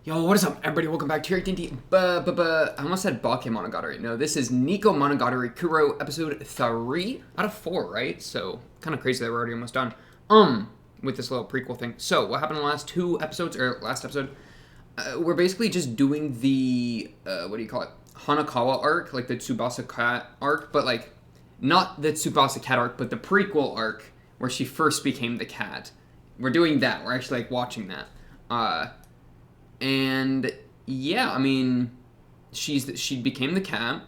Yo, what is up, everybody? Welcome back to your D&D. I almost said Bakemonogatari. No, this is Nekomonogatari Kuro, episode 3 out of 4, right? So, kind of crazy that we're already almost done. With this little prequel thing. So, what happened in the last 2 episodes, or last episode? We're basically just doing the, what do you call it? Hanekawa arc, like the Tsubasa cat arc, but like, not the Tsubasa cat arc, but the prequel arc, where she first became the cat. We're doing that. We're actually, like, watching that. And yeah, I mean, she became the cat.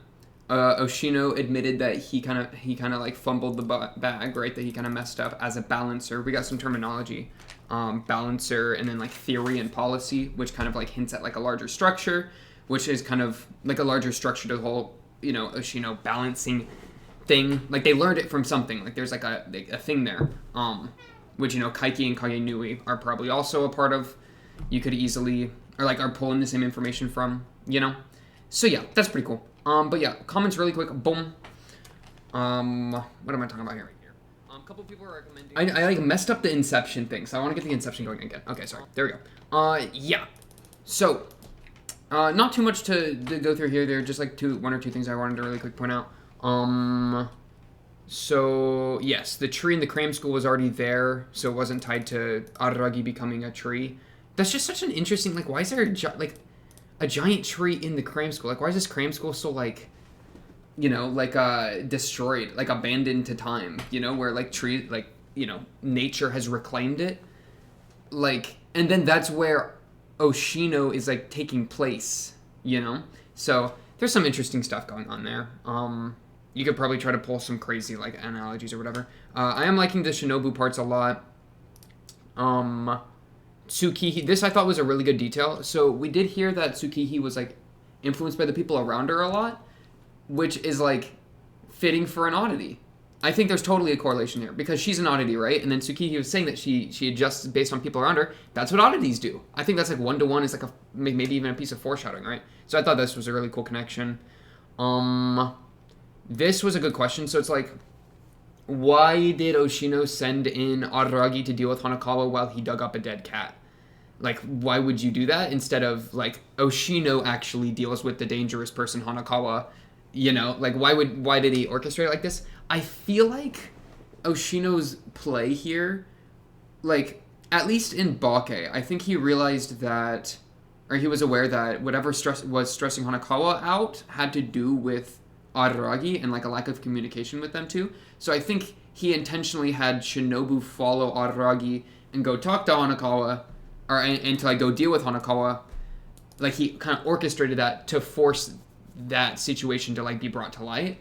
Oshino admitted that he kind of like fumbled the bag, right? That he kind of messed up as a balancer. We got some terminology, balancer, and then like theory and policy, which kind of like hints at like a larger structure, which is kind of like a larger structure to the whole, Oshino balancing thing. Like they learned it from something. Like there's like a thing there, which Kaiki and Kage Nui are probably also a part of. You could easily. Or like are pulling the same information from, So yeah, that's pretty cool. But yeah, comments really quick. Boom. What am I talking about here? A couple people are recommending. I like messed up the Inception thing, so I want to get the Inception going again. Okay, sorry. There we go. Yeah. So, not too much to go through here. There are just like one or two things I wanted to really quick point out. So yes, the tree in the cram school was already there, so it wasn't tied to Araragi becoming a tree. That's just such an interesting, like, why is there a giant tree in the cram school? Like, why is this cram school so, like, destroyed, like, abandoned to time, where, like, nature has reclaimed it? Like, and then that's where Oshino is, like, taking place, So, there's some interesting stuff going on there. You could probably try to pull some crazy, like, analogies or whatever. I am liking the Shinobu parts a lot. Tsukihi, this I thought was a really good detail. So we did hear that Tsukihi was like influenced by the people around her a lot, which is like fitting for an oddity. I think there's totally a correlation here because she's an oddity, right? And then Tsukihi was saying that she adjusts based on people around her. That's what oddities do. I think that's like 1-to-1 is like maybe even a piece of foreshadowing, right? So I thought this was a really cool connection. This was a good question. So it's like, why did Oshino send in Araragi to deal with Hanekawa while he dug up a dead cat? Like, why would you do that instead of, like, Oshino actually deals with the dangerous person, Hanekawa, Like, why did he orchestrate it like this? I feel like Oshino's play here, like, at least in Bake, I think he realized that, or he was aware that whatever was stressing Hanekawa out had to do with Araragi and, like, a lack of communication with them, too. So I think he intentionally had Shinobu follow Araragi and go talk to Hanekawa, and to like go deal with Hanekawa. Like he kind of orchestrated that to force that situation to like be brought to light.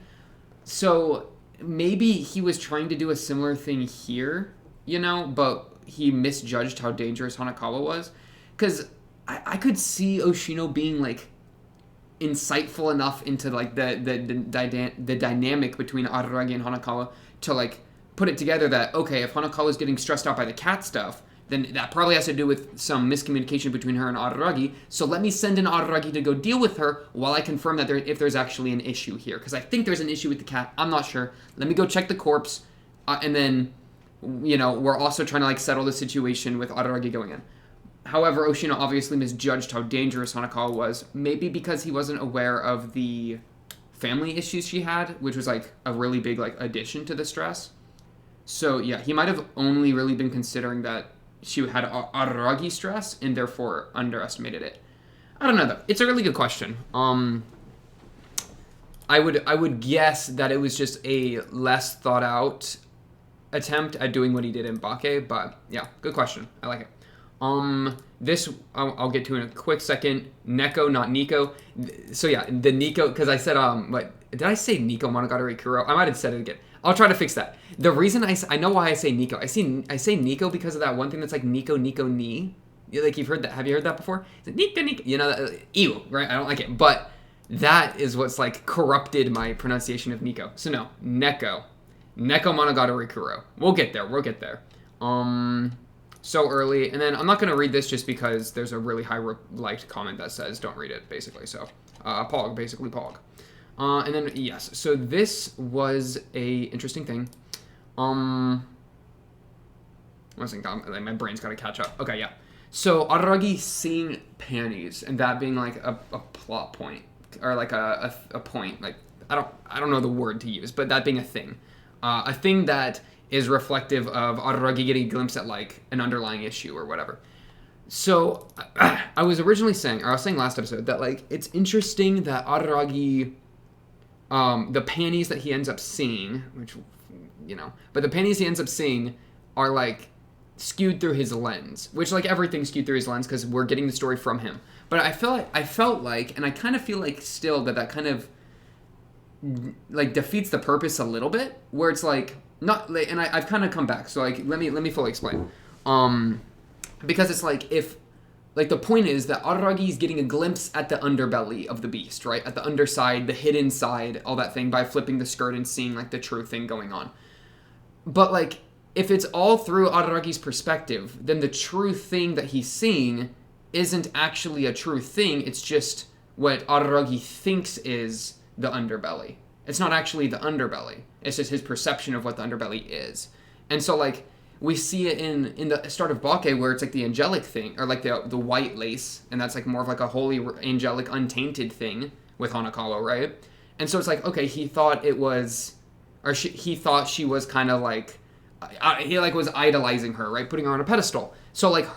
So maybe he was trying to do a similar thing here, but he misjudged how dangerous Hanekawa was. Because I could see Oshino being like insightful enough into like the dynamic between Araragi and Hanekawa to like put it together that, okay, if Hanekawa is getting stressed out by the cat stuff, then that probably has to do with some miscommunication between her and Araragi. So let me send in Araragi to go deal with her while I confirm that if there's actually an issue here. Because I think there's an issue with the cat. I'm not sure. Let me go check the corpse. And then, we're also trying to like settle the situation with Araragi going in. However, Oshino obviously misjudged how dangerous Hanekawa was. Maybe because he wasn't aware of the family issues she had, which was like a really big like addition to the stress. So yeah, he might have only really been considering that she had Araragi stress and therefore underestimated it. I don't know though. It's a really good question. I would guess that it was just a less thought out attempt at doing what he did in Bake, but yeah, good question. I like it. This I'll get to in a quick second. Neko, not Nico. So yeah, the Nico, because I said what did I say? Nekomonogatari Kuro. I might have said it again. I'll try to fix that. The reason I know why I say Nico. I say Nico because of that one thing that's like Nico ni. Like you've heard that. Have you heard that before? It's like Nico. Ew, right? I don't like it. But that is what's like corrupted my pronunciation of Nico. So no, Nekomonogatari Kuro. We'll get there. So early, and then I'm not gonna read this just because there's a really high liked comment that says don't read it, basically. So, Pog. And then yes, so this was a interesting thing. One second, my brain's gotta catch up. Okay, yeah. So Araragi seeing panties and that being like a plot point or like a point, like I don't know the word to use, but that being a thing that is reflective of Araragi getting a glimpse at like an underlying issue or whatever. So I was originally saying, or I was saying last episode that like it's interesting that Araragi, the panties that he ends up seeing, which but the panties he ends up seeing are like skewed through his lens, which like everything's skewed through his lens because we're getting the story from him. But I felt like, and I kind of feel like still that kind of like defeats the purpose a little bit, where it's like not, and I've kind of come back. So like let me fully explain, because it's like if like the point is that Araragi is getting a glimpse at the underbelly of the beast, right, at the underside, the hidden side, all that thing by flipping the skirt and seeing like the true thing going on. But like if it's all through Araragi's perspective, then the true thing that he's seeing isn't actually a true thing. It's just what Araragi thinks is the underbelly. It's not actually the underbelly. It's just his perception of what the underbelly is. And so, like, we see it in the start of Bake, where it's like the angelic thing, or like the white lace, and that's like more of like a holy, angelic, untainted thing with Hanekawa, right? And so it's like, okay, he thought it was, or he thought she was kind of like, he like was idolizing her, right? Putting her on a pedestal. So like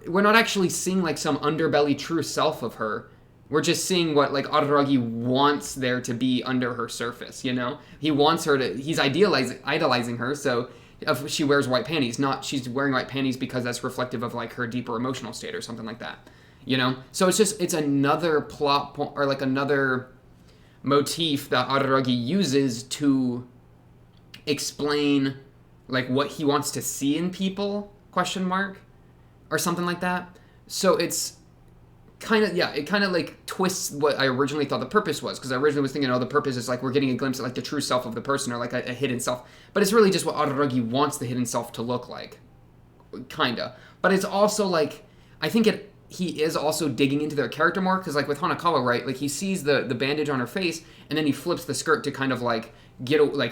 we're not actually seeing like some underbelly true self of her. We're just seeing what like Araragi wants there to be under her surface, you know? He wants her to, he's idolizing her, so if she wears white panties, not she's wearing white panties because that's reflective of like her deeper emotional state or something like that, you know? So it's another plot point, or like another motif that Araragi uses to explain like what he wants to see in people, question mark, or something like that. So it's kind of, it kind of like twists what I originally thought the purpose was, because I originally was thinking, the purpose is like we're getting a glimpse at like the true self of the person, or like a hidden self, but it's really just what Araragi wants the hidden self to look like, kinda. But it's also like, I think he is also digging into their character more, because like with Hanekawa, right, like he sees the bandage on her face, and then he flips the skirt to kind of like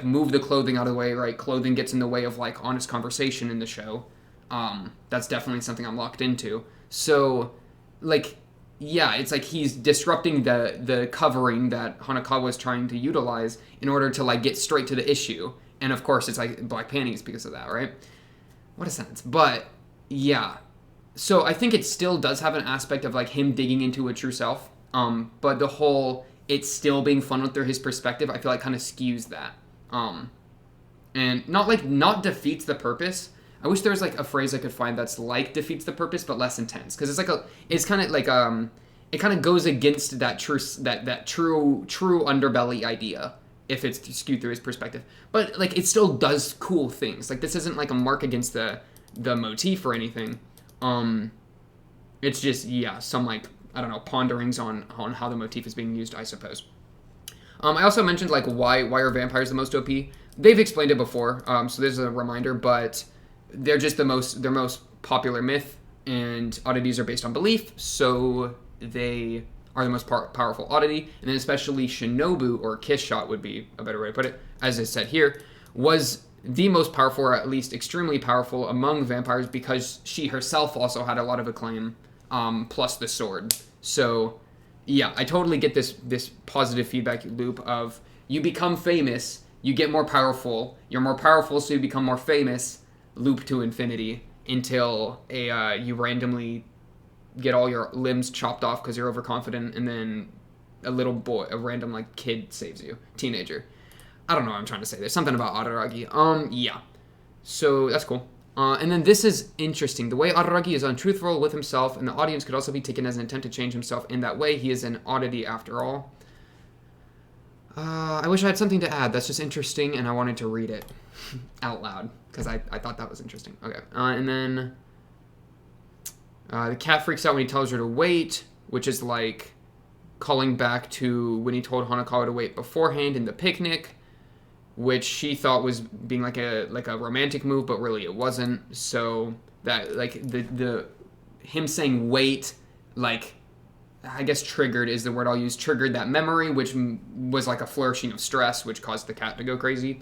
move the clothing out of the way, right? Clothing gets in the way of like honest conversation in the show. That's definitely something I'm locked into. So like, yeah, it's like he's disrupting the covering that Hanekawa is trying to utilize in order to like get straight to the issue. And of course it's like black panties because of that, right? What a sentence. But yeah. So I think it still does have an aspect of like him digging into a true self. But the whole it's still being funneled through his perspective, I feel like kind of skews that. And not defeats the purpose. I wish there was like a phrase I could find that's like defeats the purpose but less intense, because it's kind of like it kind of goes against that true underbelly idea if it's skewed through his perspective. But like it still does cool things. Like this isn't like a mark against the motif or anything. It's just some like, I don't know, ponderings on how the motif is being used, I suppose. I also mentioned like why are vampires the most OP? They've explained it before, so there's a reminder, but they're just their most popular myth, and oddities are based on belief, so they are the most powerful oddity. And then especially Shinobu, or Kiss Shot would be a better way to put it, as is said here, was the most powerful, or at least extremely powerful among vampires, because she herself also had a lot of acclaim, plus the sword. So yeah, I totally get this positive feedback loop of you become famous, you get more powerful, you're more powerful, so you become more famous, loop to infinity, until you randomly get all your limbs chopped off because you're overconfident, and then a little boy, a random like kid saves you, teenager. I don't know what I'm trying to say. There's something about Araragi. Yeah. So that's cool. And then this is interesting. The way Araragi is untruthful with himself and the audience could also be taken as an attempt to change himself in that way. He is an oddity after all. I wish I had something to add. That's just interesting, and I wanted to read it out loud because I thought that was interesting. Okay. And then the cat freaks out when he tells her to wait, which is like calling back to when he told Hanekawa to wait beforehand in the picnic, which she thought was being like a romantic move, but really it wasn't. So that like the him saying wait, like I guess triggered is the word I'll use, triggered that memory, which was like a flourishing of stress, which caused the cat to go crazy.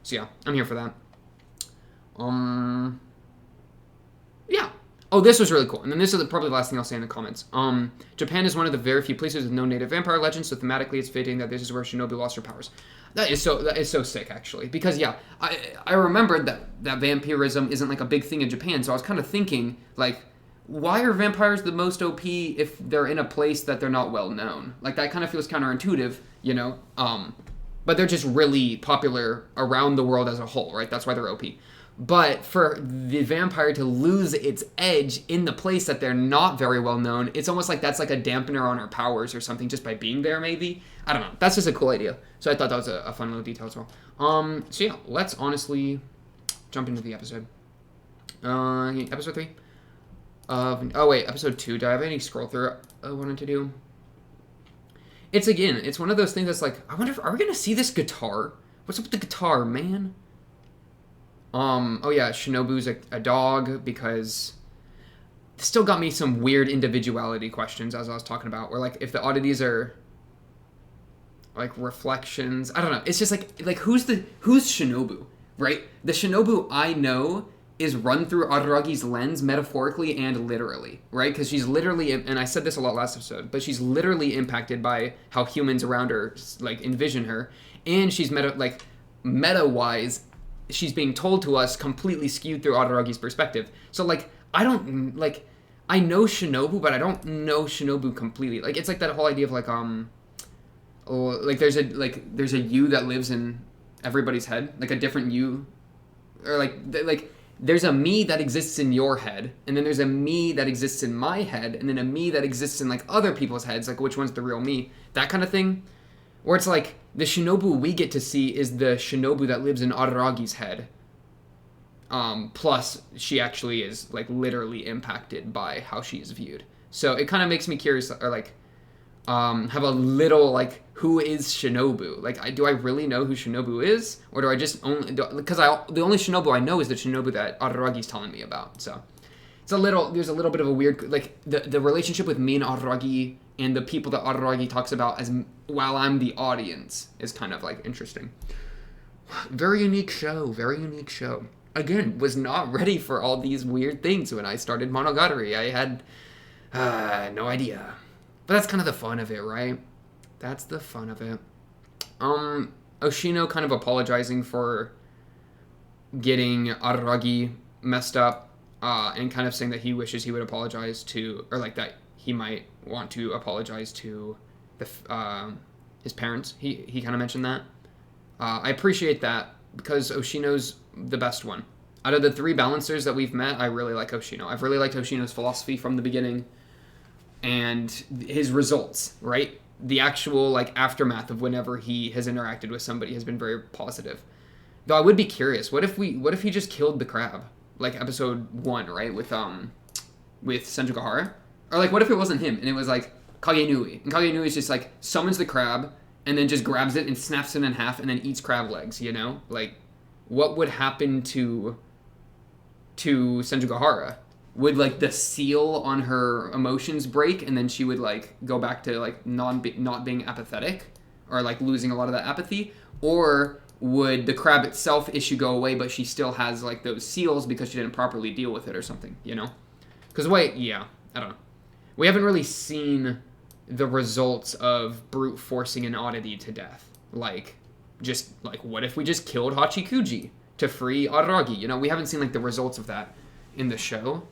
So yeah, I'm here for that. Yeah. Oh, this was really cool. And then this is probably the last thing I'll say in the comments. Japan is one of the very few places with no native vampire legends, so thematically it's fitting that this is where Shinobu lost her powers. That is so sick, actually. Because, yeah, I remembered that vampirism isn't, like, a big thing in Japan, so I was kind of thinking, like, why are vampires the most OP if they're in a place that they're not well known? Like, that kind of feels counterintuitive, you know? But they're just really popular around the world as a whole, right? That's why they're OP. But for the vampire to lose its edge in the place that they're not very well known, it's almost like that's like a dampener on her powers or something just by being there, maybe. I don't know. That's just a cool idea. So I thought that was a fun little detail as well. So yeah, let's honestly jump into the episode. Episode 3. Episode 2. Do I have any scroll through I wanted to do? It's one of those things that's like, I wonder, are we going to see this guitar? What's up with the guitar, man? Shinobu's a dog, because it still got me some weird individuality questions, as I was talking about, where, like, if the oddities are, like, reflections, I don't know, it's just, like, who's Shinobu, right? The Shinobu I know is run through Araragi's lens, metaphorically and literally, right? Because she's literally, and I said this a lot last episode, but she's literally impacted by how humans around her, like, envision her, and she's meta-wise, she's being told to us completely skewed through Araragi's perspective. So, like, I know Shinobu, but I don't know Shinobu completely. Like, it's like that whole idea of, like, there's a you that lives in everybody's head, like a different you, or like there's a me that exists in your head, and then there's a me that exists in my head, and then a me that exists in, like, other people's heads, like, which one's the real me, that kind of thing. Where it's like, the Shinobu we get to see is the Shinobu that lives in Araragi's head. Plus, she actually is, like, literally impacted by how she is viewed. So it kind of makes me curious, or, like, have a little, like, who is Shinobu? Like, do I really know who Shinobu is? Or do I just only... Because the only Shinobu I know is the Shinobu that Araragi's telling me about, so... There's a little bit of a weird... Like, the relationship with me and Araragi and the people that Araragi talks about as while I'm the audience is kind of, like, interesting. Very unique show. Again, was not ready for all these weird things when I started Monogatari. I had no idea. But that's kind of the fun of it, right? That's the fun of it. Oshino kind of apologizing for getting Araragi messed up, and kind of saying that he wishes he would apologize to, or, like, that he might want to apologize to his parents. He kind of mentioned that. I appreciate that, because Oshino's the best one. Out of the 3 balancers that we've met, I really like Oshino. I've really liked Oshino's philosophy from the beginning, and his results, right? The actual, like, aftermath of whenever he has interacted with somebody has been very positive. Though I would be curious, what if he just killed the crab? Like, episode 1, right? With Senjugahara? Or, like, what if it wasn't him, and it was, like, Kagenui? And Kagenui's just, like, summons the crab, and then just grabs it and snaps it in half, and then eats crab legs, you know? Like, what would happen to Senjugahara? Would, like, the seal on her emotions break, and then she would, like, go back to, like, not being apathetic? Or, like, losing a lot of that apathy? Or would the crab itself issue go away, but she still has, like, those seals because she didn't properly deal with it or something, you know? Because, I don't know. We haven't really seen the results of brute forcing an oddity to death. Like, what if we just killed Hachikuji to free Araragi? You know, we haven't seen, like, the results of that in the show.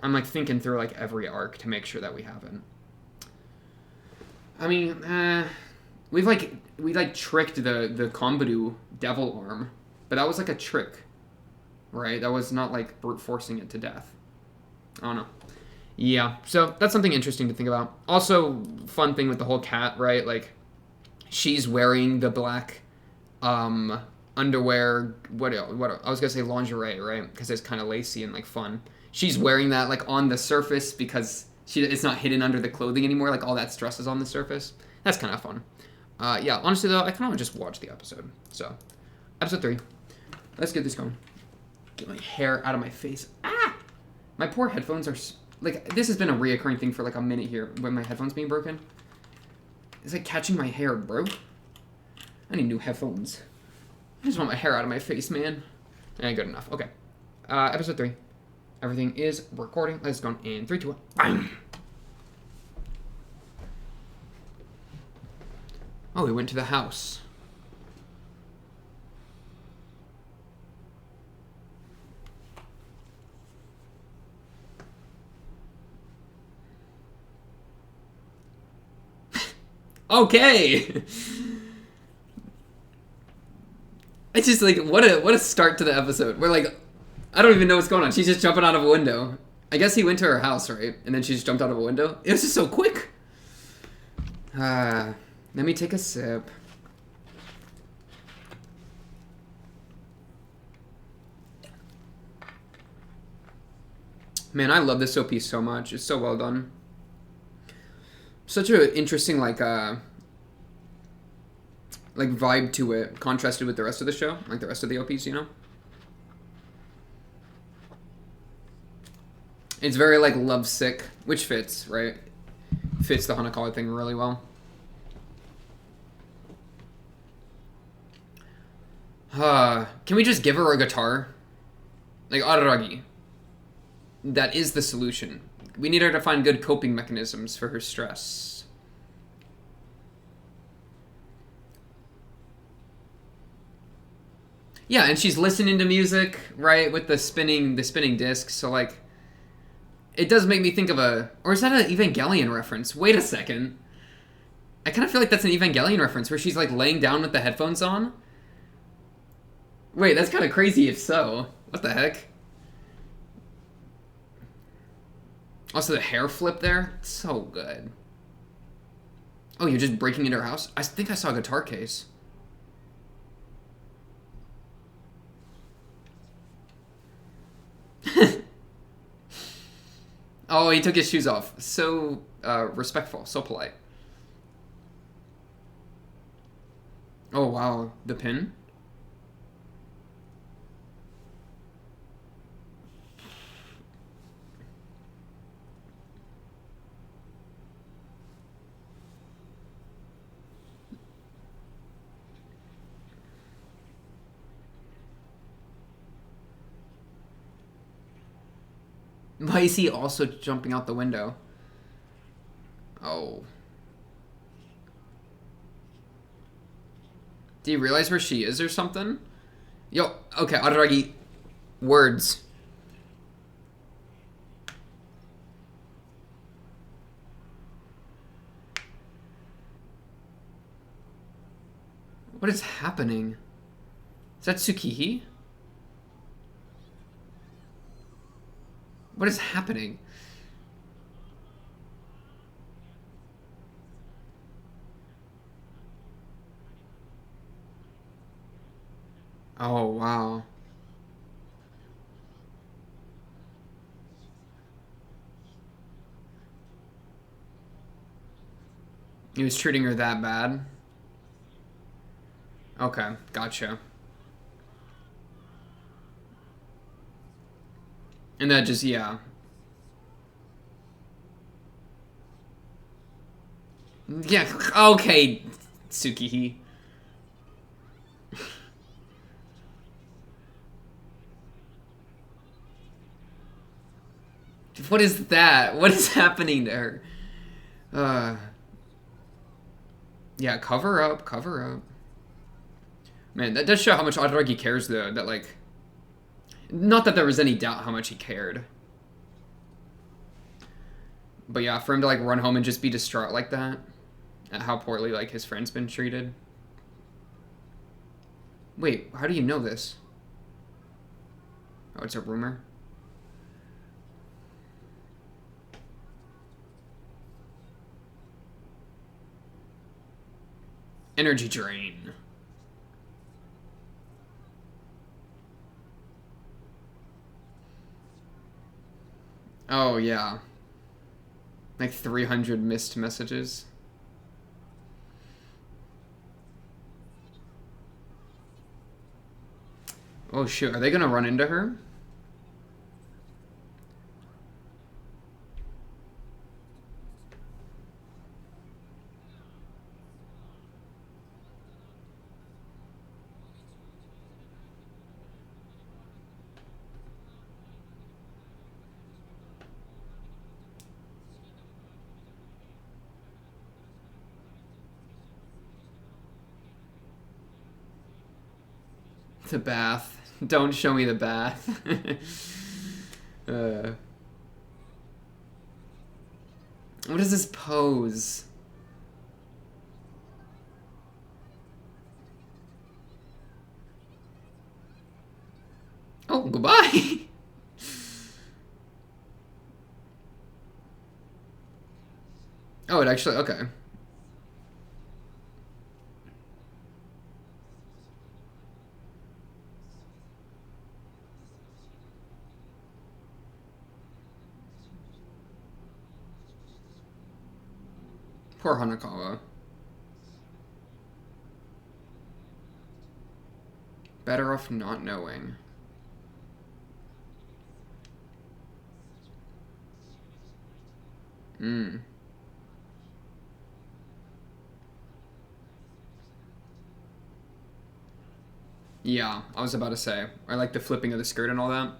I'm, like, thinking through, like, every arc to make sure that we haven't. I mean, we tricked the Kombudu devil arm, but that was, like, a trick, right? That was not, like, brute forcing it to death. I don't know. Yeah, so that's something interesting to think about. Also, fun thing with the whole cat, right? Like, she's wearing the black underwear, what I was gonna say lingerie, right? Because it's kind of lacy and, like, fun. She's wearing that, like, on the surface because it's not hidden under the clothing anymore. Like, all that stress is on the surface. That's kind of fun. Yeah, honestly, though, I kind of want to just watch the episode. So, episode 3. Let's get this going. Get my hair out of my face. Ah! My poor headphones are... Like, this has been a reoccurring thing for, like, a minute here when my headphones being broken. It's, like, catching my hair, bro. I need new headphones. I just want my hair out of my face, man. Good enough. Okay. Episode 3. Everything is recording. Let's go in 3, 2, 1. Bang! Oh, we went to the house. Okay. It's just like what a start to the episode. We're like, I don't even know what's going on. She's just jumping out of a window. I guess he went to her house, right? And then she just jumped out of a window. It was just so quick. Let me take a sip. Man, I love this OP so much. It's so well done. Such an interesting like vibe to it, contrasted with the rest of the show, like the rest of the OPs, you know? It's very like lovesick, which fits, right? Fits the Hanekawa thing really well. Can we just give her a guitar? Like Araragi. That is the solution. We need her to find good coping mechanisms for her stress. Yeah, and she's listening to music, right, with the spinning discs, so like it does make me think of a, or is that an Evangelion reference? Wait a second. I kind of feel like that's an Evangelion reference where she's like laying down with the headphones on. Wait, that's kind of crazy if so. What the heck? Also, the hair flip there, so good. Oh, you're just breaking into her house? I think I saw a guitar case. Oh, he took his shoes off. So respectful, so polite. Oh, wow. The pin? Why is he also jumping out the window? Oh. Do you realize where she is or something? Yo, okay, Araragi. Words. What is happening? Is that Tsukihi? What is happening? Oh, wow. He was treating her that bad? Okay, gotcha. And that just, yeah. Yeah, okay, Tsukihi. What is that? What is happening to her? Yeah, cover up, cover up. Man, that does show how much Araragi cares, though. That, like... Not that there was any doubt how much he cared. But yeah, for him to, like, run home and just be distraught like that. At how poorly, like, his friend's been treated. Wait, how do you know this? Oh, it's a rumor? Energy drain. Oh, yeah. Like 300 missed messages. Oh, shoot. Are they gonna run into her? The bath. Don't show me the bath. What is this pose? Oh, goodbye. Oh, it actually, okay. Poor Hanekawa. Better off not knowing. Yeah, I was about to say. I like the flipping of the skirt and all that.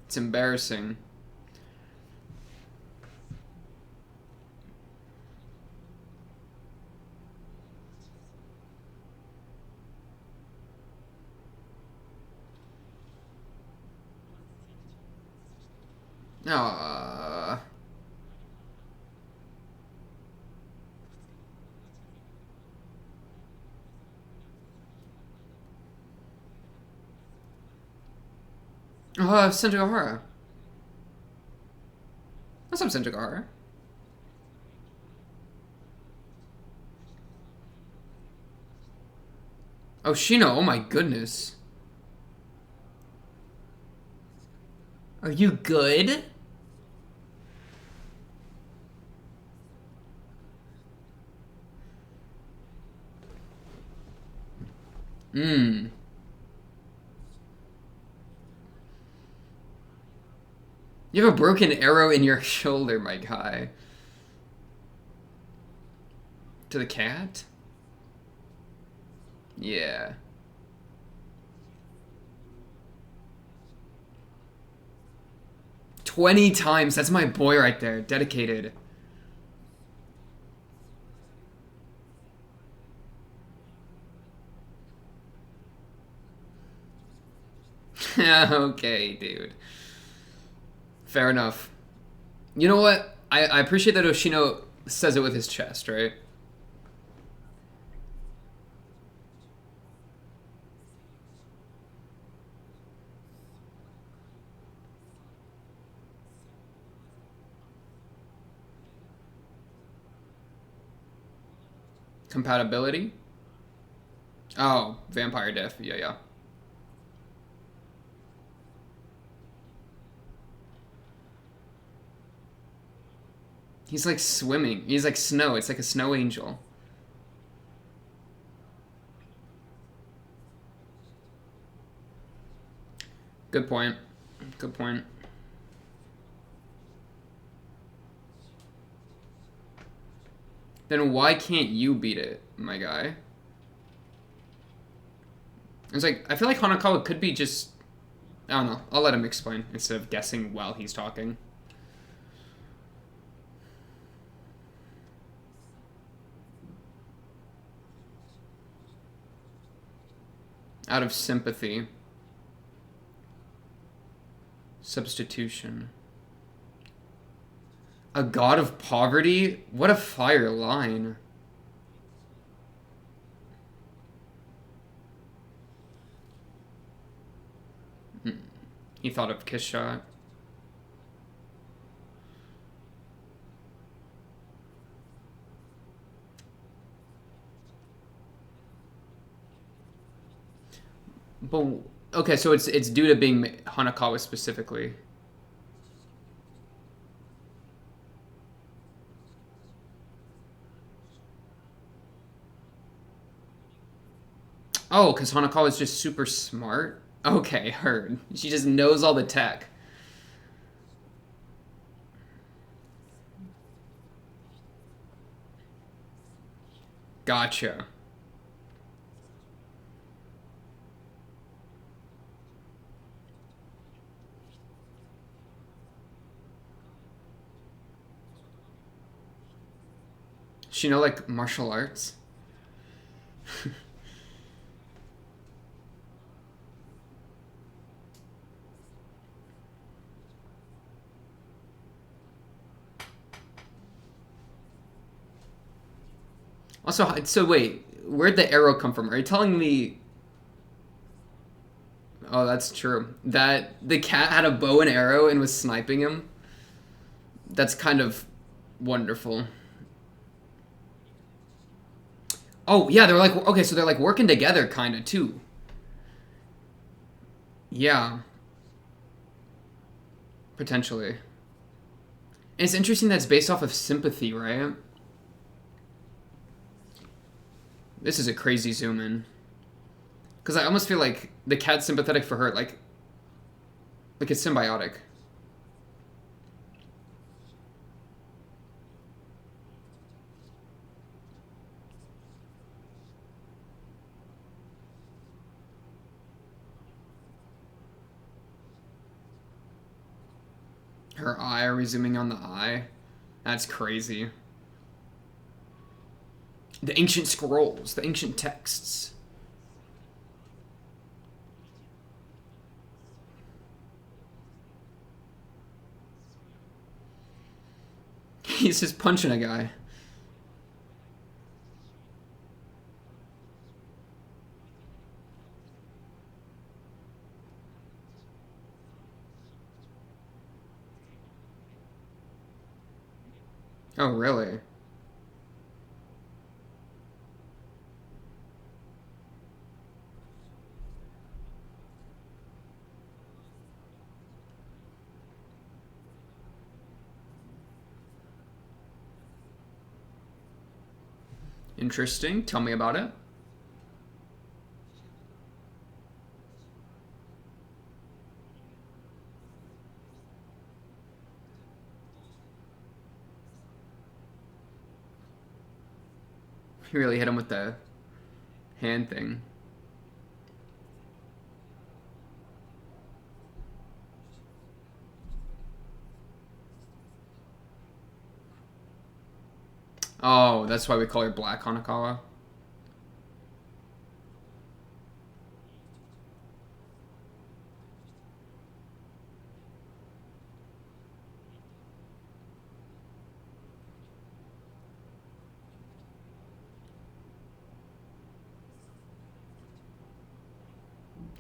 It's embarrassing. Ah. Oh, Senjugahara. What's up, Senjugahara? Oh, Shino, oh my goodness. Are you good? You have a broken arrow in your shoulder, my guy. To the cat? Yeah. "20 times. That's my boy right there. Dedicated. Okay, dude. Fair enough. You know what? I appreciate that Oshino says it with his chest, right? Compatibility? Oh, vampire diff. Yeah, yeah. He's like swimming. He's like snow. It's like a snow angel. Good point. Good point. Then why can't you beat it, my guy? It's like, I feel like Hanekawa could be just... I don't know. I'll let him explain instead of guessing while he's talking. Out of sympathy. Substitution. A god of poverty? What a fire line. He thought of Kiss Shot. But okay, so it's due to being Hanekawa specifically. Oh, because Hanekawa is just super smart? Okay, heard. She just knows all the tech. Gotcha. She know like martial arts? Also, so wait, where'd the arrow come from? Are you telling me? Oh, that's true. That the cat had a bow and arrow and was sniping him. That's kind of wonderful. Oh yeah, they're like okay, so they're like working together, kind of too. Yeah, potentially. And it's interesting that it's based off of sympathy, right? This is a crazy zoom in. Because I almost feel like the cat's sympathetic for her, like it's symbiotic. Her eye, are we zooming on the eye? That's crazy. The ancient scrolls, the ancient texts. He's just punching a guy. Oh, really? Interesting. Tell me about it. He really hit him with the hand thing. Oh, that's why we call her Black Hanekawa.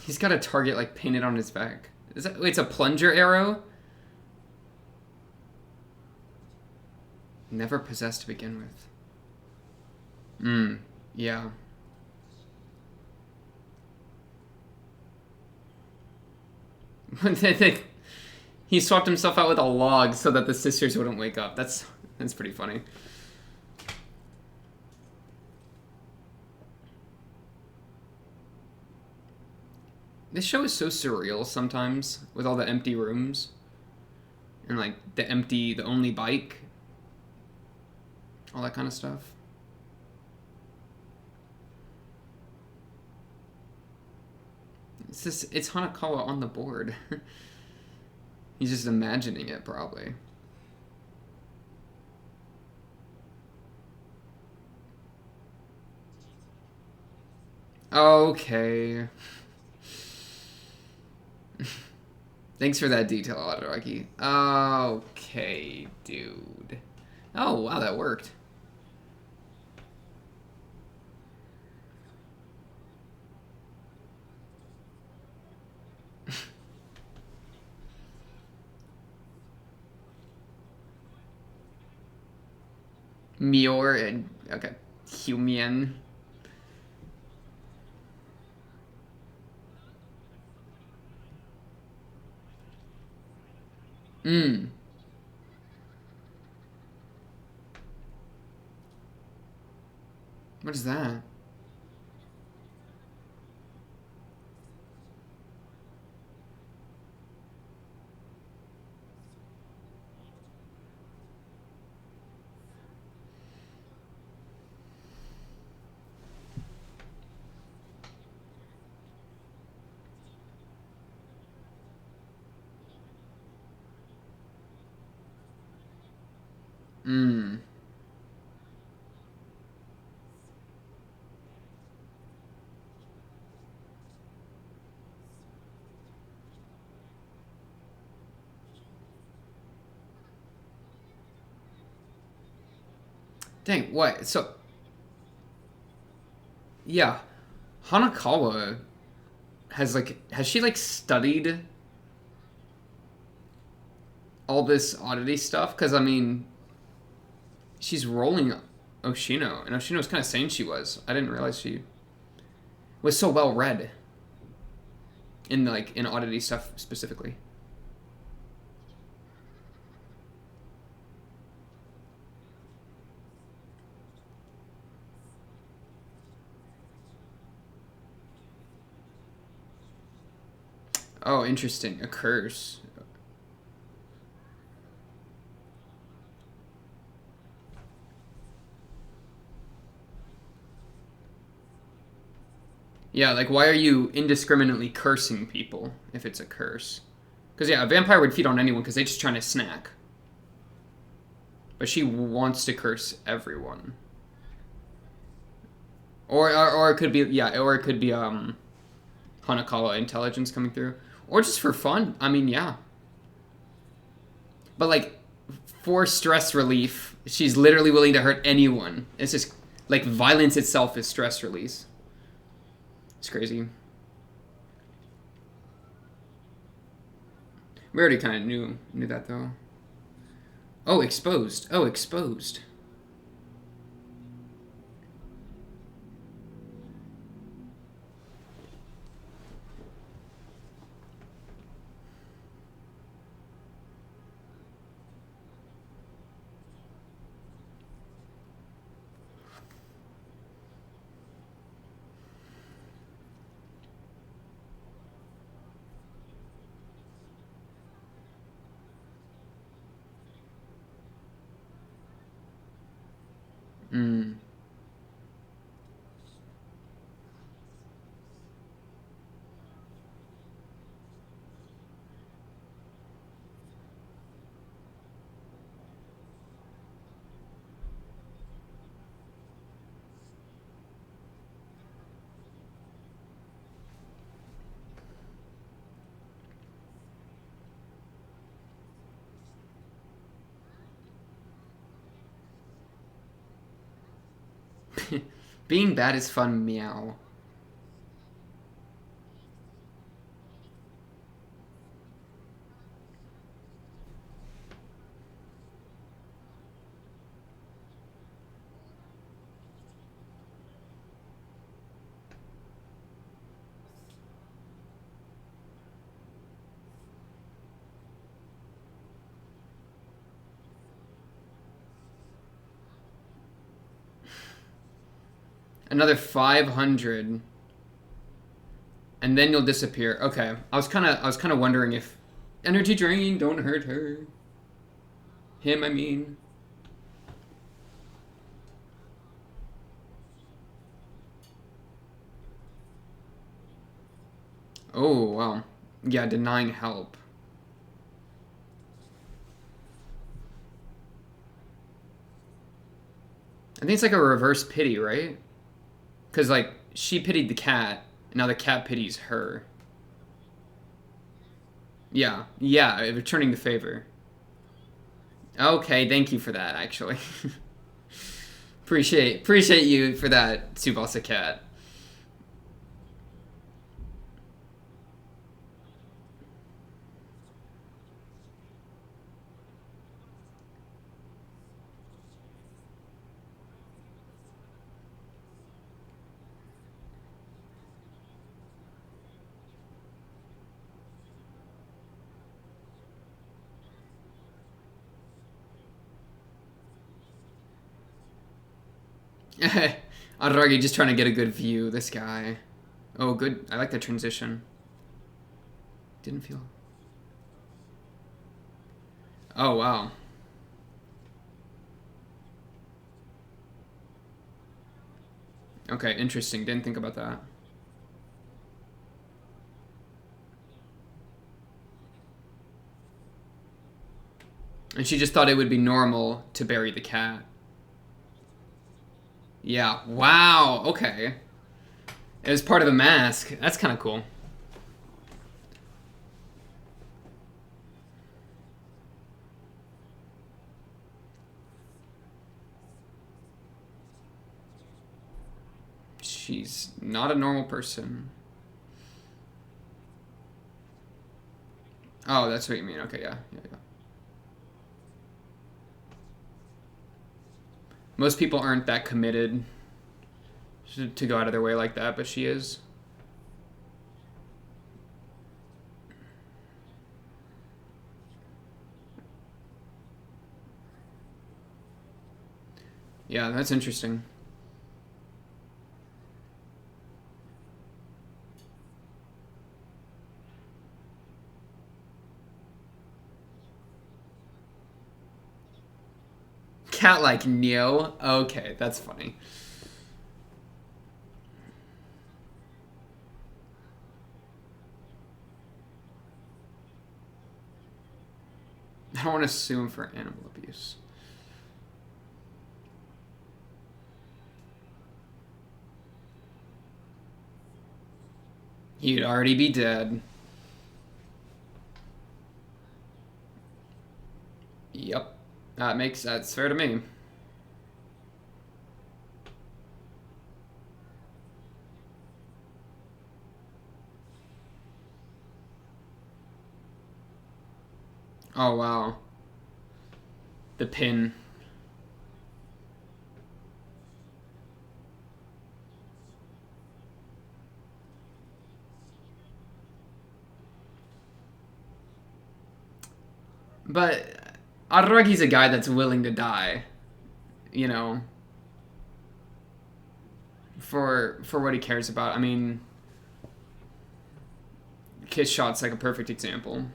He's got a target like painted on his back. Is that? Wait, it's a plunger arrow. Never possessed to begin with. Yeah. He swapped himself out with a log so that the sisters wouldn't wake up. That's pretty funny. This show is so surreal sometimes with all the empty rooms and like the only bike, all that kind of stuff. It's Hanekawa on the board. He's just imagining it, probably. Okay. Thanks for that detail, Adaraki. Okay, dude. Oh, wow, that worked. Mior and okay, Humian. What is that? Mm. Dang, what? So, yeah. Hanekawa has she like studied all this oddity stuff? Because I mean, she's rolling Oshino, and Oshino was kind of saying she was. I didn't realize she was so well read in like in oddity stuff specifically. Oh, interesting. A curse. Yeah, like why are you indiscriminately cursing people if it's a curse? Because yeah, a vampire would feed on anyone because they're just trying to snack. But she wants to curse everyone. Or it could be yeah, or it could be Hanekawa intelligence coming through, or just for fun. I mean, yeah. But like for stress relief, she's literally willing to hurt anyone. It's just like violence itself is stress release. It's crazy. We already kind of knew that though. Oh, exposed. Oh, exposed. Mm. Being bad is fun, meow. Another 500. And then you'll disappear. Okay. I was kind of wondering if energy drain don't hurt her. Him, I mean. Oh, wow. Yeah, denying help. I think it's like a reverse pity, right? Cuz like she pitied the cat, and now the cat pities her. Yeah. Yeah, returning the favor. Okay, thank you for that actually. appreciate you for that, Tsubasa cat. Araragi just trying to get a good view. This guy. Oh, good. I like the transition. Didn't feel. Oh, wow. Okay, interesting. Didn't think about that. And she just thought it would be normal to bury the cat. Yeah. Wow. Okay. It was part of the mask. That's kind of cool. She's not a normal person. Oh, that's what you mean. Okay, yeah. Most people aren't that committed to go out of their way like that, but she is. Yeah, that's interesting. Cat like Neo? Okay, that's funny. I don't want to sue him for animal abuse. He'd already be dead. Yep. That's fair to me. Oh, wow. The pin. But Aragi's a guy that's willing to die, you know, for what he cares about. I mean, Kiss Shot's like a perfect example.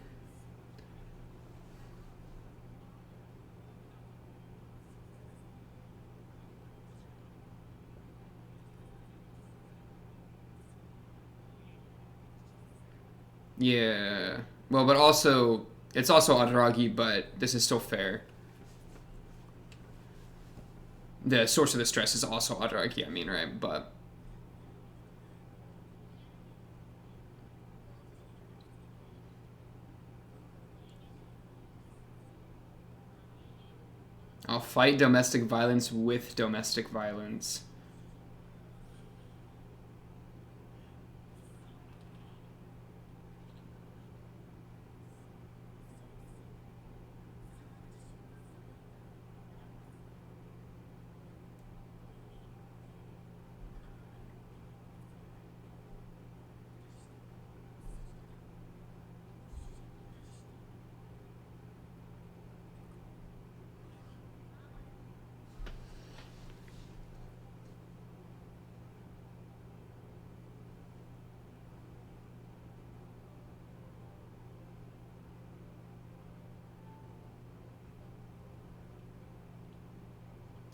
Yeah. Well, but also, it's also Araragi, but this is still fair. The source of the stress is also Araragi, I mean, right? But... I'll fight domestic violence with domestic violence.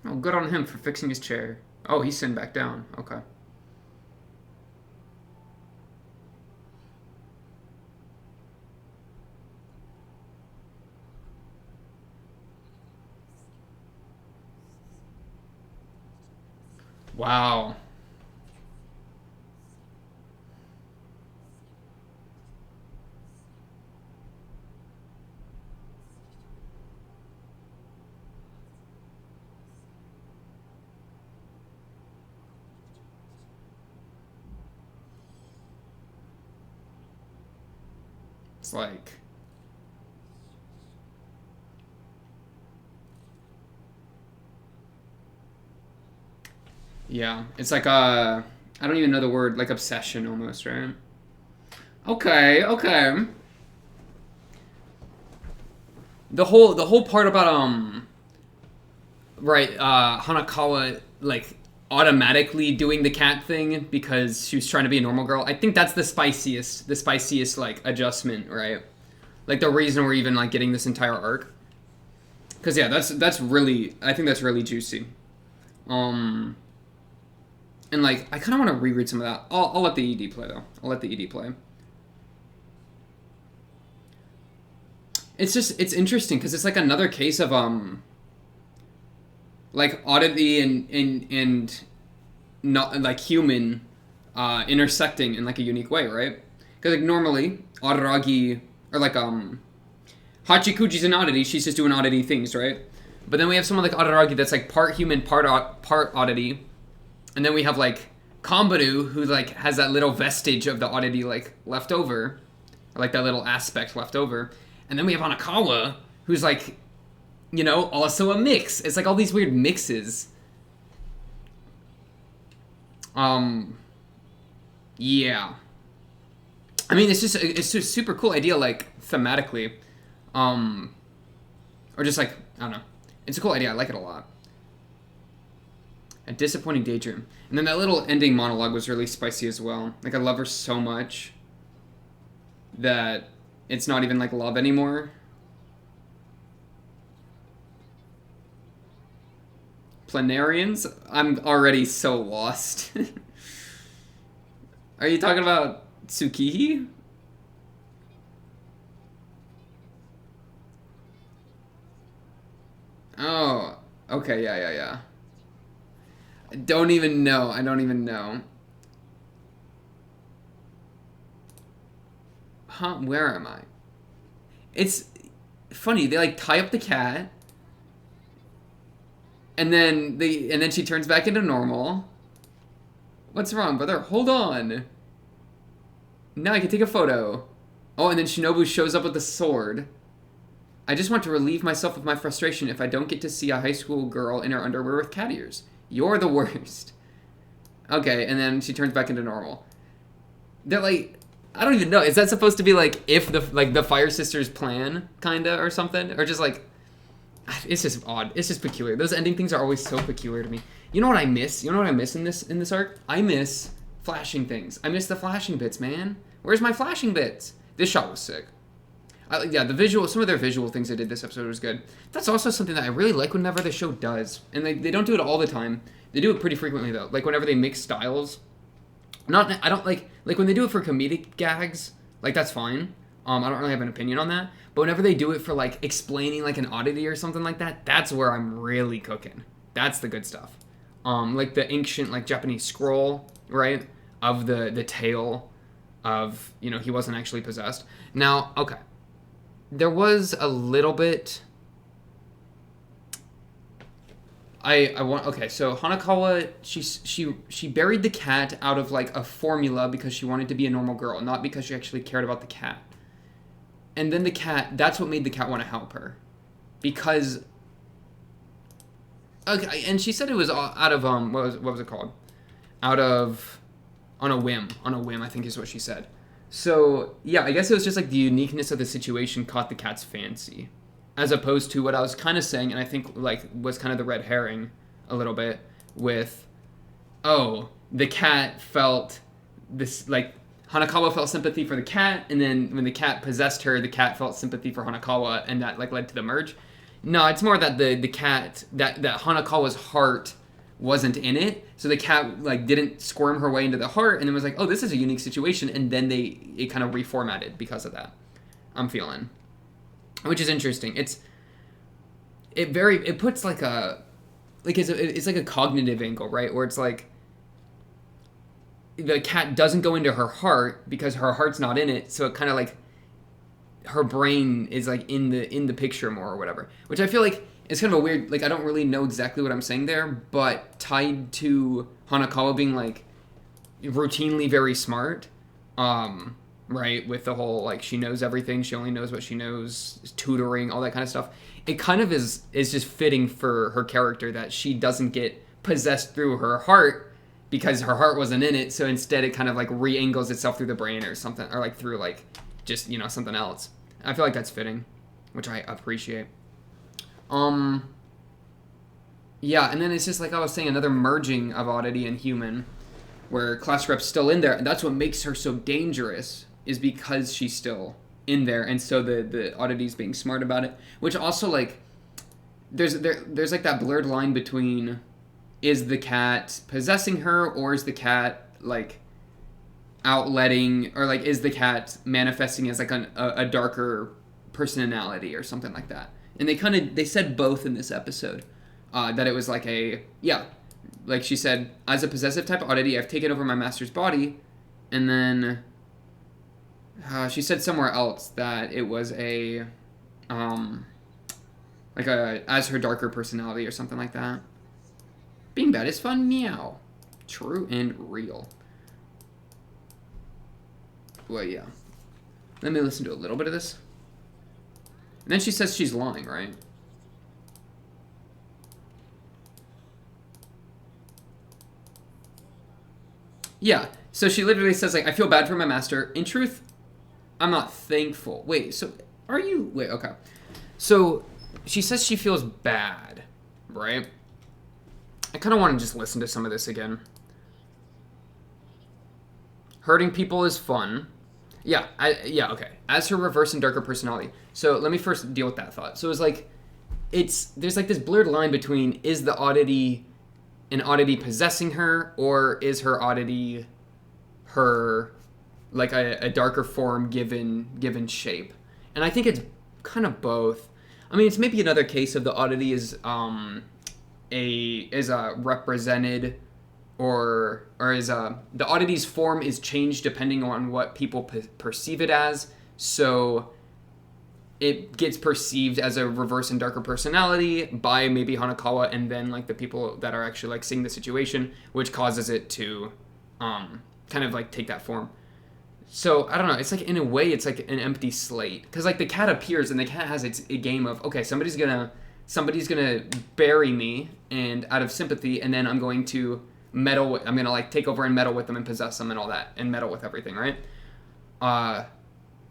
Oh, good on him for fixing his chair. Oh, he's sitting back down. Okay. Wow. It's like... Yeah, it's like I don't even know the word, like obsession almost, right? Okay, okay. The whole part about right, Hanekawa like automatically doing the cat thing because she was trying to be a normal girl. I think that's the spiciest like adjustment, right? Like the reason we're even like getting this entire arc. Cause yeah, that's really, I think that's really juicy. And like I kind of want to reread some of that. I'll let the ED play though. I'll let the ED play. it's interesting because it's like another case of like oddity and not like human intersecting in like a unique way, right? Because like normally Araragi or like Hachikuji's an oddity, she's just doing oddity things, right? But then we have someone like Araragi that's like part human, part oddity, and then we have like Kambaru who like has that little vestige of the oddity like left over, or like that little aspect left over, and then we have Hanekawa who's like, you know, also a mix. It's like all these weird mixes. Yeah. I mean, it's just a super cool idea, like thematically, or just like I don't know. It's a cool idea. I like it a lot. A disappointing daydream, and then that little ending monologue was really spicy as well. Like I love her so much that it's not even like love anymore. Planarians? I'm already so lost. Are you talking about Tsukihi? Oh, okay, yeah. I don't even know. I don't even know. Huh? Where am I? It's funny. They like tie up the cat, and then she turns back into normal. What's wrong, brother? Hold on. Now I can take a photo. Oh, and then Shinobu shows up with a sword. I just want to relieve myself of my frustration if I don't get to see a high school girl in her underwear with cat ears. You're the worst. Okay, and then she turns back into normal. They're like, I don't even know. Is that supposed to be like if the Fire Sisters plan, kinda, or something? Or just like, it's just odd. It's just peculiar. Those ending things are always so peculiar to me. You know what I miss? You know what I miss in this arc? I miss flashing things. I miss the flashing bits, man. Where's my flashing bits? This shot was sick. Yeah, some of their visual things they did this episode was good. That's also something that I really like whenever the show does. And they don't do it all the time. They do it pretty frequently, though. Like, whenever they mix styles. I don't like when they do it for comedic gags, like, that's fine. I don't really have an opinion on that. But whenever they do it for, like, explaining, like, an oddity or something like that, that's where I'm really cooking. That's the good stuff. Like, the ancient, like, Japanese scroll, right? Of the tale of, you know, he wasn't actually possessed. Now, okay. There was a little bit. Okay, so Hanekawa, she buried the cat out of like a formula because she wanted to be a normal girl, not because she actually cared about the cat. And then the cat, that's what made the cat want to help her, because. Okay, and she said it was out of what was it called? Out of on a whim, I think is what she said. So, yeah, I guess it was just like the uniqueness of the situation caught the cat's fancy. As opposed to what I was kind of saying, and I think like was kind of the red herring a little bit, with, oh, the cat felt this, like, Hanekawa felt sympathy for the cat, and then when the cat possessed her, the cat felt sympathy for Hanekawa, and that like led to the merge. No, it's more that the cat, that Hanekawa's heart wasn't in it, so the cat like didn't squirm her way into the heart, and then was like, oh, this is a unique situation, and then it kind of reformatted because of that. I'm feeling, which is interesting. It puts like it's like a cognitive angle, right, where it's like the cat doesn't go into her heart because her heart's not in it, so it kind of like her brain is like in the picture more or whatever, which I feel like it's kind of a weird, like, I don't really know exactly what I'm saying there, but tied to Hanekawa being, like, routinely very smart, right, with the whole, like, she knows everything, she only knows what she knows, tutoring, all that kind of stuff, it kind of is just fitting for her character that she doesn't get possessed through her heart, because her heart wasn't in it, so instead it kind of, like, re-angles itself through the brain or something, or, like, through, like, just, you know, something else. I feel like that's fitting, which I appreciate. Yeah, and then it's just like I was saying, another merging of oddity and human, where Class Rep's still in there, and that's what makes her so dangerous, is because she's still in there, and so the oddity's being smart about it, which also, like, there's like that blurred line between, is the cat possessing her, or is the cat, like, outletting, or, like, is the cat manifesting as, like, a darker personality or something like that. And they said both in this episode. That it was like like she said, as a possessive type oddity, I've taken over my master's body. And then she said somewhere else that it was as her darker personality or something like that. Being bad is fun, meow. True and real. Well, yeah. Let me listen to a little bit of this. And then she says she's lying, right? Yeah. So she literally says, like, I feel bad for my master. In truth, I'm not thankful. Wait, so are you... Wait, okay. So she says she feels bad, right? I kind of want to just listen to some of this again. Hurting people is fun. Yeah, okay. As her reverse and darker personality. So let me first deal with that thought. So it's like, there's like this blurred line between, is the oddity an oddity possessing her, or is her oddity her, like a darker form given shape? And I think it's kind of both. I mean, it's maybe another case of the oddity is represented, or is the oddity's form is changed depending on what people perceive it as. So it gets perceived as a reverse and darker personality by maybe Hanekawa, and then like the people that are actually like seeing the situation, which causes it to kind of like take that form. So I don't know. It's like, in a way, it's like an empty slate, because like the cat appears and the cat has a game of, okay, somebody's gonna bury me, and out of sympathy, and then I'm going to I'm gonna like take over and meddle with them and possess them and all that, and meddle with everything, right?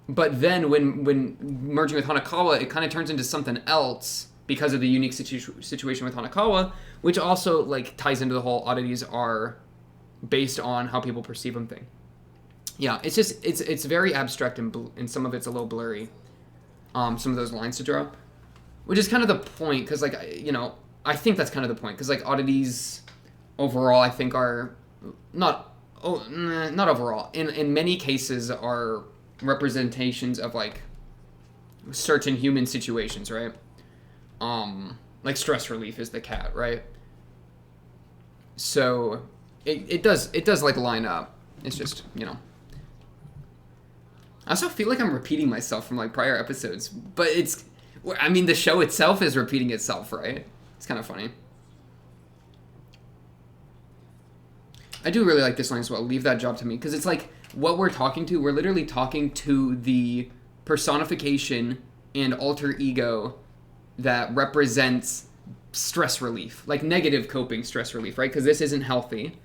But then when merging with Hanekawa, it kind of turns into something else because of the unique situation with Hanekawa, which also like ties into the whole oddities are based on how people perceive them thing. Yeah, it's just it's very abstract, and some of it's a little blurry. Some of those lines to draw, which is kind of the point, because like, I think that's kind of the point, because like oddities overall, I think are not overall. In many cases are representations of like certain human situations, right? Like stress relief is the cat, right? So it does like line up. It's just, I also feel like I'm repeating myself from like prior episodes, but the show itself is repeating itself, right? It's kind of funny. I do really like this line as well. Leave that job to me, because it's like what we're literally talking to the personification and alter ego that represents stress relief, like negative coping stress relief, right? Because this isn't healthy.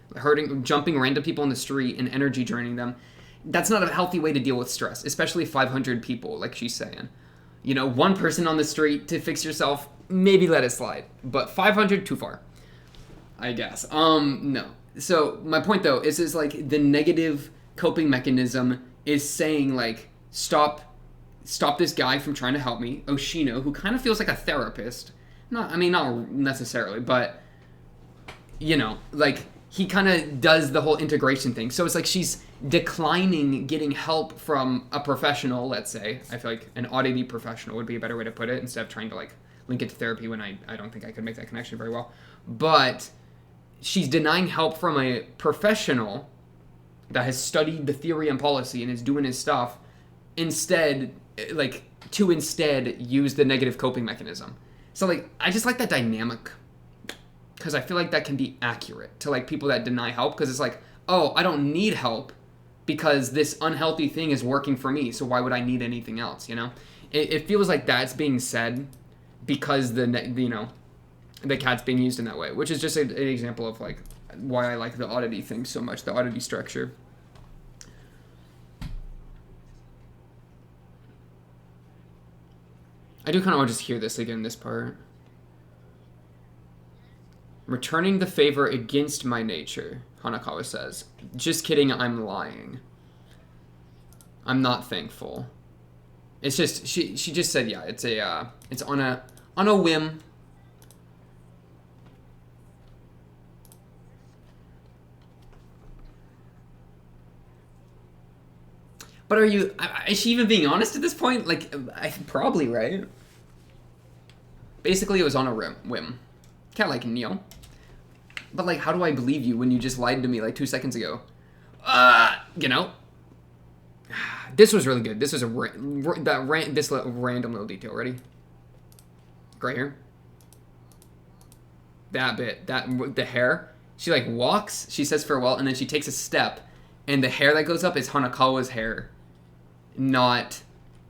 Jumping random people in the street and energy draining them, that's not a healthy way to deal with stress, especially 500 people, like she's saying. One person on the street to fix yourself, maybe let it slide, but 500, too far, I guess. No. So my point though is like the negative coping mechanism is saying like, stop this guy from trying to help me, Oshino, who kind of feels like a therapist. Not necessarily, but like he kind of does the whole integration thing. So it's like she's declining getting help from a professional, let's say. I feel like an oddity professional would be a better way to put it, instead of trying to like link it to therapy, when I don't think I could make that connection very well. But she's denying help from a professional that has studied the theory and policy and is doing his stuff, instead use the negative coping mechanism. So like, I just like that dynamic, because I feel like that can be accurate to like people that deny help, because it's like, oh, I don't need help because this unhealthy thing is working for me, so why would I need anything else? It feels like that's being said because the cat's being used in that way, which is just an example of like why I like the oddity thing so much, the oddity structure. I do kind of want to just hear this again, this part. Returning the favor against my nature, Hanekawa says. Just kidding, I'm lying. I'm not thankful. It's just, she just said, yeah, it's on a whim. But are you? Is she even being honest at this point? Like, probably right. Basically, it was on a whim. Kind of like Neo. But like, how do I believe you when you just lied to me like 2 seconds ago? You know. This was really good. This was this random little detail. Ready? Right here. That bit, the hair. She like walks. She says farewell, and then she takes a step, and the hair that goes up is Hanekawa's hair. Not,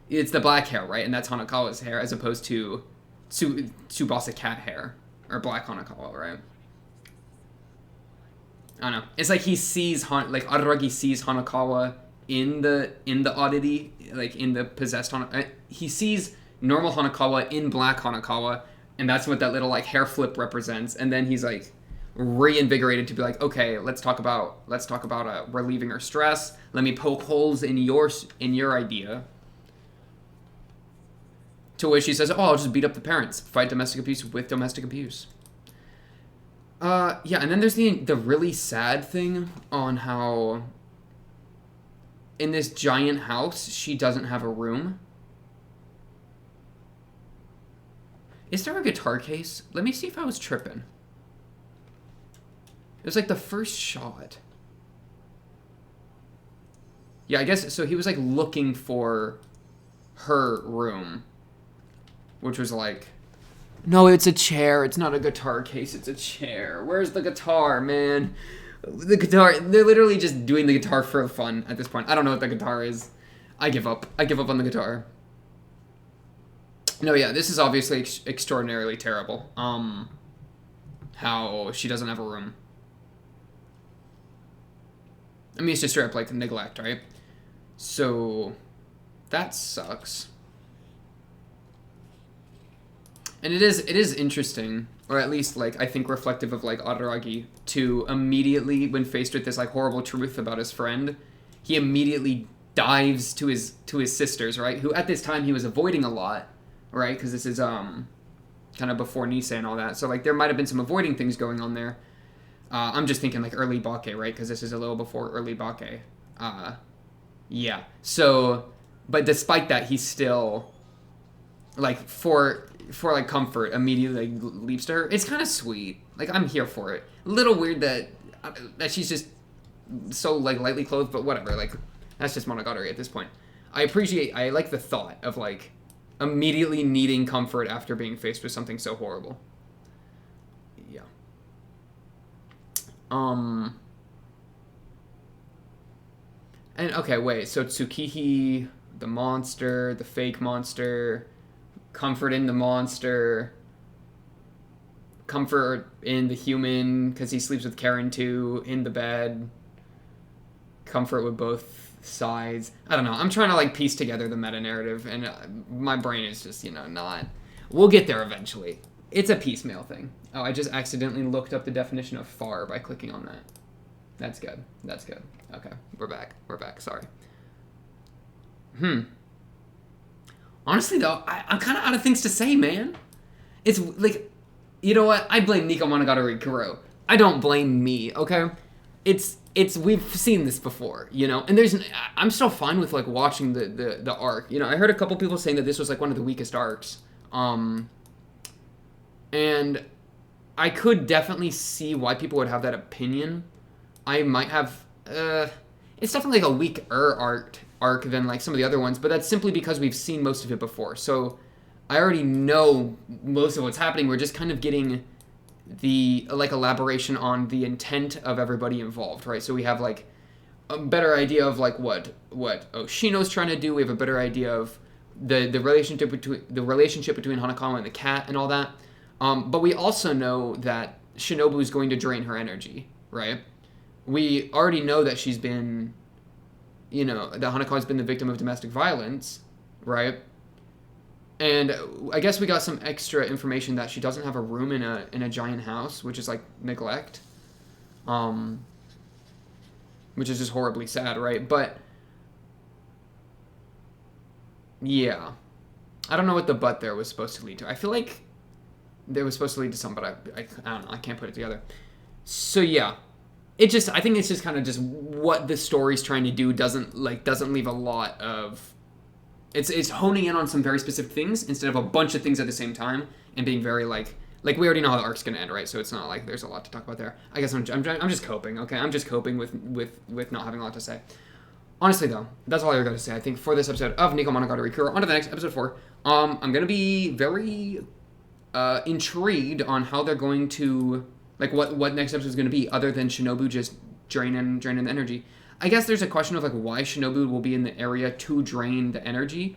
it's the black hair, right? And that's Hanekawa's hair, as opposed to Tsubasa cat hair or black Hanekawa, right? I don't know. It's like he sees like Araragi sees Hanekawa in the oddity, like in the possessed Hanekawa. He sees normal Hanekawa in black Hanekawa, and that's what that little like hair flip represents. And then he's like reinvigorated to be like, okay, let's talk about relieving her stress. Let me poke holes in your idea. To which she says, oh, I'll just beat up the parents, fight domestic abuse with domestic abuse. Yeah, and then there's the really sad thing on how in this giant house she doesn't have a room. Is there a guitar case? Let me see if I was tripping. It was like the first shot. Yeah, I guess so. He was like looking for her room, which was like, no, it's a chair. It's not a guitar case. It's a chair. Where's the guitar, man? The guitar. They're literally just doing the guitar for fun at this point. I don't know what the guitar is. I give up. I give up on the guitar. No, yeah, this is obviously extraordinarily terrible. How she doesn't have a room. I mean, it's just straight up like neglect, right? So that sucks. And it is interesting, or at least like I think reflective of like Araragi, to immediately, when faced with this like horrible truth about his friend, he immediately dives to his sisters, right? Who at this time he was avoiding a lot, right? Because this is kind of before Nisei and all that, so like there might have been some avoiding things going on there. I'm just thinking like early Bake, right? Because this is a little before early Bake. Yeah. So, but despite that, he's still like for like comfort immediately like leaps to her. It's kind of sweet. Like I'm here for it. A little weird that she's just so like lightly clothed, but whatever. Like that's just Monogatari at this point. I like the thought of like immediately needing comfort after being faced with something so horrible. Yeah. And okay, wait. So Tsukihi, the monster, the fake monster, comfort in the monster, comfort in the human because he sleeps with Karen too in the bed, comfort with both sides. I don't know. I'm trying to like piece together the meta narrative, and my brain is just not. We'll get there eventually. It's a piecemeal thing. Oh, I just accidentally looked up the definition of far by clicking on that. That's good. That's good. Okay, we're back. We're back. Sorry. Honestly, though, I'm kind of out of things to say, man. It's like, you know what? I blame Nekomonogatari Kuro. I don't blame me, okay? It's we've seen this before, and I'm still fine with like watching the arc. I heard a couple people saying that this was like one of the weakest arcs. And I could definitely see why people would have that opinion. I might have, it's definitely like a weaker arc than like some of the other ones, but that's simply because we've seen most of it before. So I already know most of what's happening. We're just kind of getting the like elaboration on the intent of everybody involved, right? So we have like a better idea of like what Oshino's trying to do. We have a better idea of the relationship between Hanekawa and the cat and all that. But we also know that Shinobu is going to drain her energy, right? We already know that she's been, that Hanekawa's been the victim of domestic violence, right? And I guess we got some extra information that she doesn't have a room in a giant house, which is like neglect, which is just horribly sad, right? But yeah, I don't know what the but there was supposed to lead to. I feel like there was supposed to lead to some, but I don't know. I can't put it together. So yeah, I think it's just kind of just what the story's trying to do doesn't leave a lot of. It's honing in on some very specific things instead of a bunch of things at the same time and being very like we already know how the arc's gonna end, right? So it's not like there's a lot to talk about there. I guess I'm just coping, okay? I'm just coping with not having a lot to say. Honestly, though, that's all I got to say. I think for this episode of Nekomonogatari Kuro, on to the next episode 4. I'm gonna be very intrigued on how they're going to what next episode is going to be, other than Shinobu just draining the energy. I guess there's a question of why Shinobu will be in the area to drain the energy.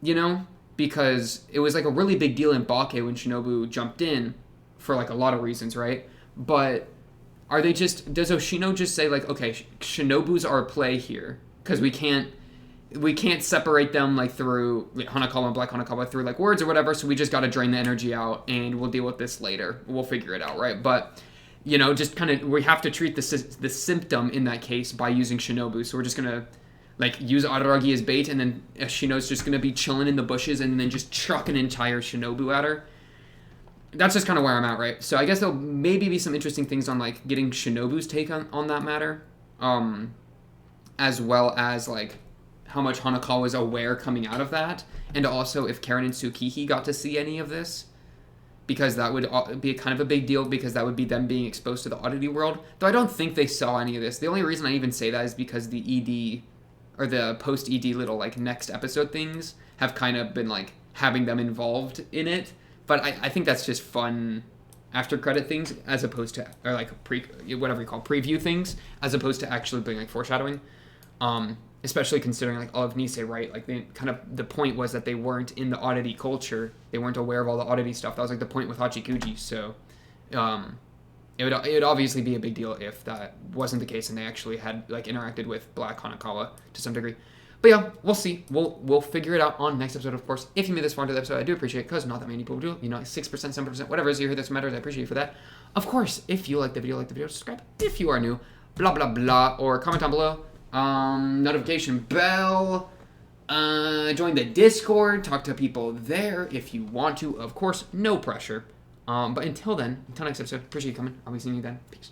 You know, because it was a really big deal in Bake when Shinobu jumped in for a lot of reasons, right? But does Oshino just say okay, Shinobu's our play here because we can't separate them through Hanekawa and Black Hanekawa through words or whatever, so we just got to drain the energy out and we'll deal with this later. We'll figure it out, right? But just kind of we have to treat the symptom in that case by using Shinobu, so we're just gonna use Araragi as bait, and then Shino's just gonna be chilling in the bushes and then just chuck an entire Shinobu at her. That's just kind of where I'm at, right? So I guess there'll maybe be some interesting things on getting Shinobu's take on that matter, as well as how much Hanekawa was aware coming out of that, and also if Karen and Tsukihi got to see any of this, because that would be kind of a big deal, because that would be them being exposed to the oddity world. Though I don't think they saw any of this. The only reason I even say that is because the ED or the post ED little next episode things have kind of been having them involved in it. But I think that's just fun after credit things, as opposed to or whatever you call preview things, as opposed to actually being foreshadowing. Especially considering all of Nisei, right? The point was that they weren't in the oddity culture. They weren't aware of all the oddity stuff. That was the point with Hachikuji. So it would obviously be a big deal if that wasn't the case and they actually had interacted with Black Hanekawa to some degree. But yeah, we'll see. We'll figure it out on next episode, of course. If you made this far into the episode, I do appreciate it, because not that many people do. 6%, 7%, whatever it is you hear this matters. I appreciate you for that. Of course, if you like the video, subscribe. If you are new, blah, blah, blah, or comment down below. Notification bell. Join the Discord. Talk to people there if you want to. Of course, no pressure. But until next episode, appreciate you coming. I'll be seeing you then. Peace.